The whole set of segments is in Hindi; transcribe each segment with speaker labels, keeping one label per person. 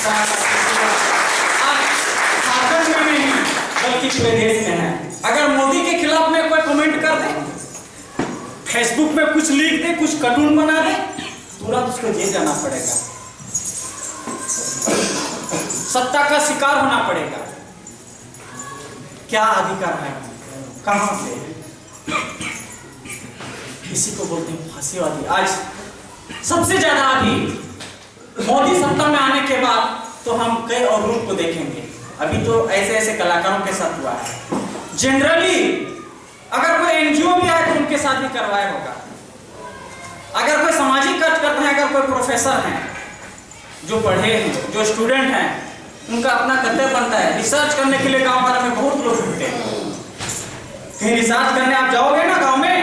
Speaker 1: झारखंड में नहीं बल्कि पूरे देश में है। अगर मोदी के खिलाफ में कोई कमेंट कर दे, फेसबुक में कुछ लिख दे, कुछ कार्टून बना दे, तुरंत उसको जेल जाना पड़ेगा, सत्ता का शिकार होना पड़ेगा। क्या अधिकार है, कहां से? किसी को बोलते हैं फांसीवादी। आज सबसे ज्यादा अभी मोदी सत्ता में आने के बाद तो हम कई और रूप को देखेंगे। अभी तो ऐसे ऐसे कलाकारों के साथ हुआ है। जनरली अगर कोई एनजीओ भी आए तो उनके साथ भी करवाया होगा। अगर कोई सामाजिक कार्य करते हैं, अगर कोई प्रोफेसर हैं जो पढ़े हैं, जो स्टूडेंट हैं, उनका अपना कर्तव्य बनता है। रिसर्च करने के लिए गांव भर में बहुत लोग जुटते हैं। कहीं रिसर्च करने आप जाओगे ना गांव में,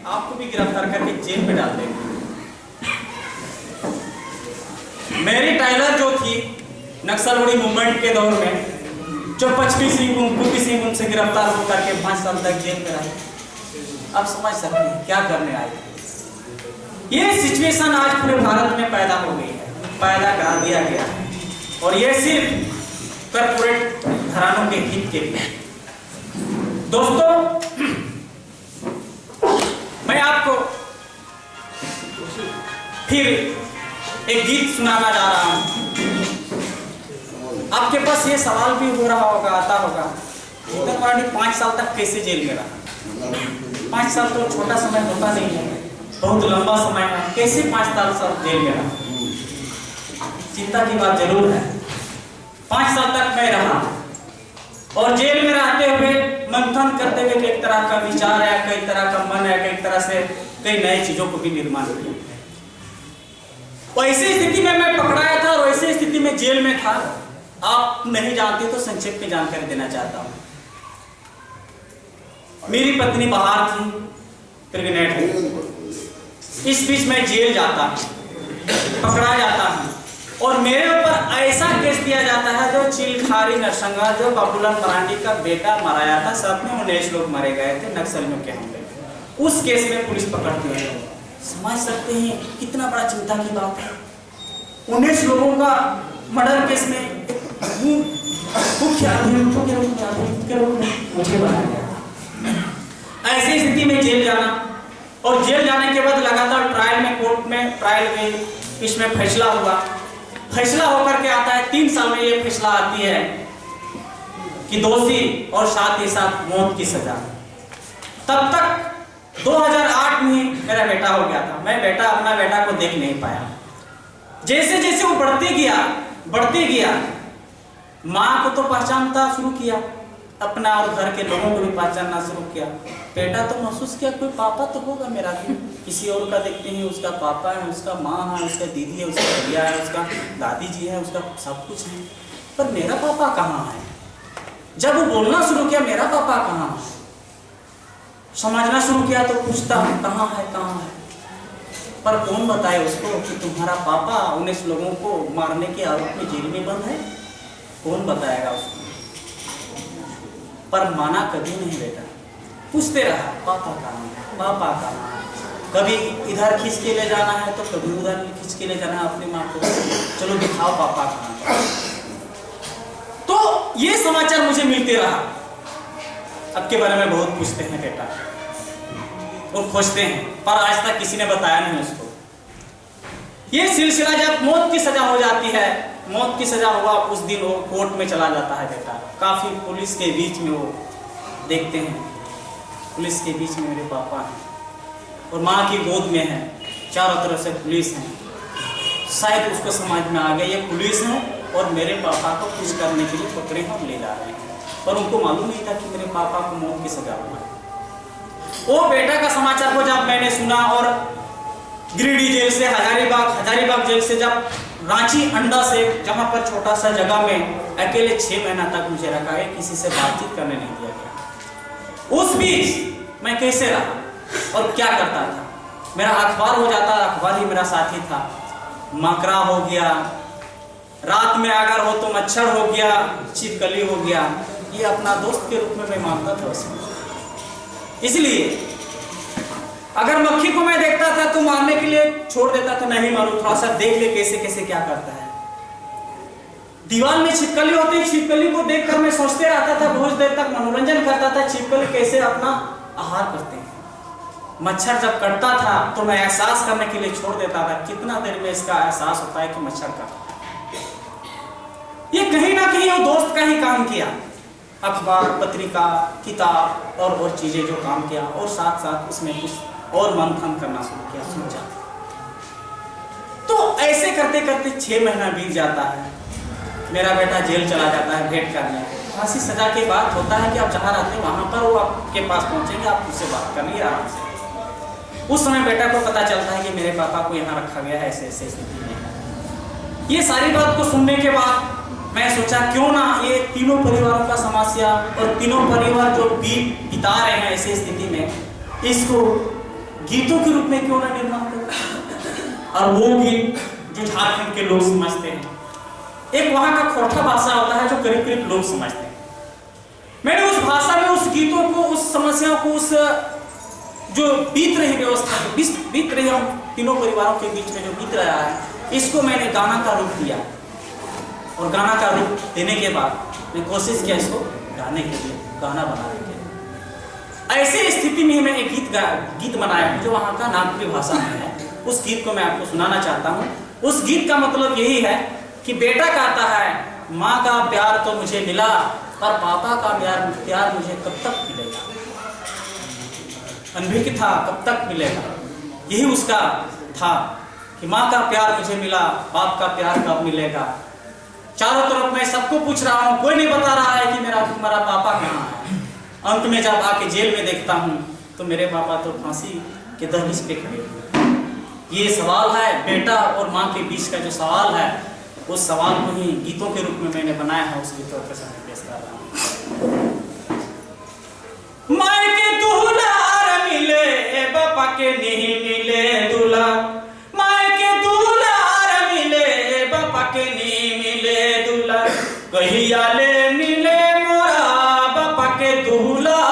Speaker 1: आपको भी गिरफ्तार करके जेल में डाल देंगे। मेरी टाइलर जो थी नक्सलवादी मूवमेंट के दौर में, जो 25 सिंह उनसे गिरफ्तार होकर के 5 साल तक जेल में रहे। अब समझ सकते हैं क्या करने आए। ये सिचुएशन आज पूरे भारत में पैदा हो गई है, पैदा करा दिया गया है, और ये सिर्फ कॉर्पोरेट घरानों के हित के लिए। दोस्तों, मैं आपको फिर एक गीत सुनाना जा रहा हूं। आपके पास ये सवाल भी हो रहा होगा, आता होगा, जीतन मरांडी 5 साल तक कैसे जेल में रहा? 5 साल तो छोटा समय होता नहीं है, बहुत लंबा समय है। कैसे 5 साल जेल में रहा? चिंता की बात जरूर है। 5 साल तक मैं रहा, और जेल में रहते हुए मंथन करते हुए एक तरह का विचार है, कई तरह का मन है, कई तरह से कई नई चीजों को भी निर्माण किया। वैसी स्थिति में मैं पकड़ाया था और वैसी स्थिति में जेल में था। आप नहीं जानते तो संक्षेप में जानकारी देना चाहता हूं। मेरी पत्नी बाहर थी, प्रेग्नेंट थी। इस बीच मैं जेल जाता हूं, पकड़ा जाता हूं, और मेरे ऊपर ऐसा केस दिया जाता है जो चिलखारी नरसंगा, जो बाबूलाल मरांडी का बेटा मराया था। साथ में 19 लोग मारे गए थे नक्सलियों के हमले। उस केस में पुलिस पकड़ती है। समझ सकते हैं कितना बड़ा चिंता की बात है। 19 लोगों का मर्डर केस में मुख्य अभियुक्तों के रूप में मुझे बनाया गया। ऐसी स्थिति में जेल जाना, और जेल जाने के बाद लगातार ट्रायल में, कोर्ट में ट्रायल में, इसमें फैसला हुआ। फैसला होकर के आता है 3 साल में ये फैसला आती है कि दोषी और साथ ही साथ मौत की सजा। तब तक 2008 में मेरा बेटा हो गया था। मैं अपना बेटा को देख नहीं पाया। जैसे जैसे वो बढ़ते गया, माँ को तो पहचानता शुरू किया, अपना और घर के लोगों को भी पहचानना शुरू किया। बेटा तो महसूस किया कोई पापा तो होगा मेरा भी। किसी और का देखते हैं, उसका पापा है, उसका माँ है, उसका दीदी है, उसका भैया है, उसका दादी जी है, उसका सब कुछ है, पर मेरा पापा कहाँ है? जब वो बोलना शुरू किया मेरा पापा कहाँ है, समझना शुरू किया, तो पूछता कहाँ है, पर कौन बताए उसको कि तुम्हारा पापा 19 लोगों को मारने के आरोप में जेल में बंद है? कौन बताएगा उसको? पर माना कभी नहीं बेटा। पूछते रहा पापा कहाँ है, पापा कहाँ है। कभी इधर खींच के ले जाना है तो कभी उधर खींच के ले जाना है अपनी माँ को, चलो दिखाओ पापा कहाँ है। तो ये समाचार मुझे मिलते रहा। अब के बारे में बहुत पूछते हैं बेटा और खोजते हैं, पर आज तक किसी ने बताया नहीं उसको। ये सिलसिला जब मौत की सजा हो जाती है, मौत की सजा हुआ उस दिन वो कोर्ट में चला जाता है बेटा। काफी पुलिस के बीच में वो देखते हैं, पुलिस के बीच में मेरे पापा हैं और माँ की गोद में है, चारों तरफ से पुलिस है। शायद उसको समझ में आ गया ये पुलिस है और मेरे पापा को कुछ करने के लिए पकड़े हम ले जा रहे हैं, पर उनको मालूम नहीं था कि मेरे पापा को मौत की सजा हुआ है। वो बेटा का समाचार को जब मैंने सुना और गिरिडीह जेल से हजारीबाग जेल से जब रांची अंडा से, जहां पर छोटा सा जगह में अकेले 6 महीना तक मुझे रखा है, किसी से बातचीत करने नहीं दिया गया। उस बीच मैं कैसे रहा और क्या करता था? मेरा अखबार हो जाता, अखबार ही मेरा साथी था। मकरा हो गया, रात में अगर हो तो मच्छर हो गया, छिपकली हो गया, ये अपना दोस्त के रूप में मैं मानता था उसमें। इसलिए अगर मक्खी को मैं देखता था तो मारने के लिए छोड़ देता था, नहीं मारूं, थोड़ा सा देख ले कैसे कैसे क्या करता है। दीवार में छिपकली होती, छिपकली को देखकर मैं सोचते रहता था, बहुत देर तक मनोरंजन करता था, छिपकली कैसे अपना आहार करते हैं। मच्छर जब कटता था तो मैं एहसास करने के लिए छोड़ देता था, कितना देर में इसका एहसास होता है कि मच्छर काटता है। ये कहीं ना कहीं वो दोस्त का ही काम किया, अखबार, पत्रिका, किताब और चीजें जो काम किया, और साथ साथ उसमें कुछ और मंथन करना शुरू किया, सोचा। तो ऐसे करते करते 6 महीना बीत जाता है। मेरा बेटा जेल चला जाता है भेंट करने। फांसी सजा के बाद होता है कि आप जहाँ रहते हैं वहाँ पर वो आपके पास पहुँचेंगे, आप उससे बात करेंगे आराम से। उस समय बेटा को पता चलता है कि मेरे पापा को यहाँ रखा गया है ऐसे ऐसे स्थिति में। ये सारी बात को सुनने के बाद मैं सोचा क्यों ना ये तीनों परिवारों का समस्या और तीनों परिवार जो बिता रहे हैं ऐसी स्थिति में, इसको गीतों के रूप में क्यों ना निर्माण करें। और वो गीत जो झारखंड के लोग समझते हैं, एक वहां का खोरठा भाषा होता है जो करीब करीब लोग समझते हैं। मैंने उस भाषा में उस गीतों को, उस समस्याओं को, उस जो बीत रही व्यवस्था, बीत रही हम तीनों परिवारों के बीच में जो बीत रहा है, इसको मैंने गाना का रूप दिया। और गाना का रूप देने के बाद मैं कोशिश किया इसको गाने के लिए, गाना बनाने के लिए। ऐसे स्थिति में मैं एक गीत बनाया हूँ जो वहाँ का नागपुरी भाषा में है। उस गीत को मैं आपको सुनाना चाहता हूँ। उस गीत का मतलब यही है कि बेटा कहता है माँ का प्यार तो मुझे मिला, पर पापा का प्यार मुझे कब तक मिलेगा। अनभिज्ञ था, कब तक मिलेगा। यही उसका था कि माँ का प्यार मुझे मिला, बाप का प्यार कब मिलेगा। चारों तरफ मैं सबको पूछ रहा हूँ, कोई नहीं बता रहा है कि तुम्हारा पापा कहाँ है। अंत में जब आके जेल में देखता हूँ तो मेरे पापा तो फांसी के दहलीज पे खड़े। ये सवाल है बेटा और माँ के बीच का जो सवाल है, उस सवाल को ही गीतों के रूप में मैंने बनाया है। उस गीतों के सामने पेश कर रहा हूँ। माँ के दुलार मिले, बापा के नहीं मिले दूल्हा। माँ के दुलार मिले, बापा के नहीं मिले दूल्हा। कहिया ले मिले मोरा बापा के दुलार।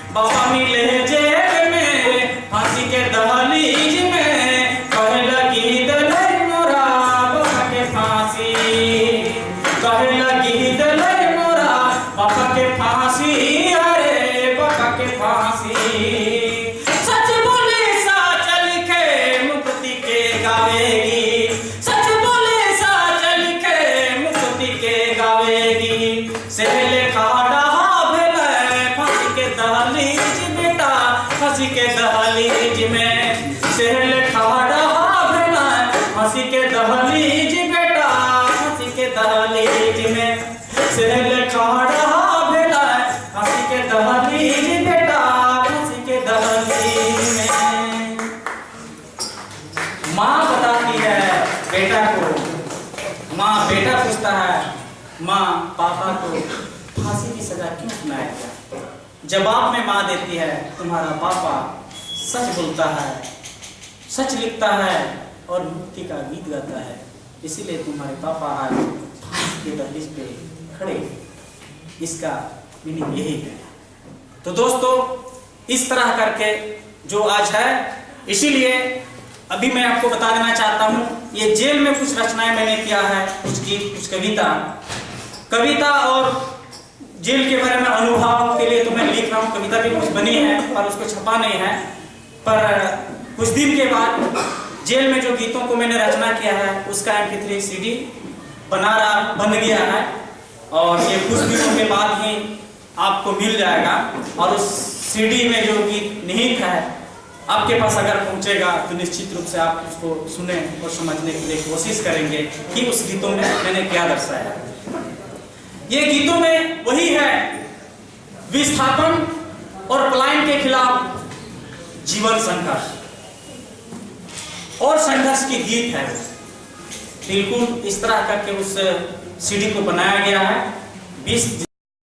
Speaker 1: बाबा मिले जेल में, फांसी के दहलीज में, कहे लगी दलई मोरा बाबा के फांसी। कहे लगी दलई मोरा बाबा के फांसी। अरे बाबा के फांसी। सच बोले साच लिखे मुक्ति के गावेगी। सच बोले साच लिखे मुक्ति के गावेगी। सहले खाड़ा दहलीज बेटा, फांसी के दहलीज में। सहल खाड़ा भेला, फांसी के दहलीज बेटा, फांसी के दहलीज में। सहल खाड़ा भेला, फांसी के दहलीज बेटा, फांसी के दहलीज में। माँ बताती है बेटा को, माँ बेटा पूछता है माँ पापा को फांसी की सजा क्यों सुनाया गया। जवाब में माँ देती है तुम्हारा पापा सच बोलता है, सच लिखता है और मुक्ति का गीत गाता है, इसीलिए तुम्हारे पापा आज फांसी के दहलीज पे खड़े। इसका मीनिंग यही है। तो दोस्तों इस तरह करके जो आज है, इसीलिए अभी मैं आपको बता देना चाहता हूँ, ये जेल में कुछ रचनाएं मैंने किया है, कुछ गीत, कुछ कविता और जेल के बारे में अनुभव के लिए तो मैं लिख रहा हूँ। कविता भी कुछ बनी है पर उसको छपा नहीं है। पर कुछ दिन के बाद जेल में जो गीतों को मैंने रचना किया है उसका MP3 CD बन गया है और ये कुछ दिनों के बाद ही आपको मिल जाएगा। और उस CD में जो गीत निहित है आपके पास अगर पहुंचेगा तो निश्चित रूप से आप उसको सुने और समझने के लिए कोशिश करेंगे कि उस गीतों में मैंने क्या दर्शाया है। ये गीतों में वही है, विस्थापन और पलायन के खिलाफ जीवन संघर्ष और संघर्ष की गीत है। बिल्कुल इस तरह करके उस CD को बनाया गया है। 20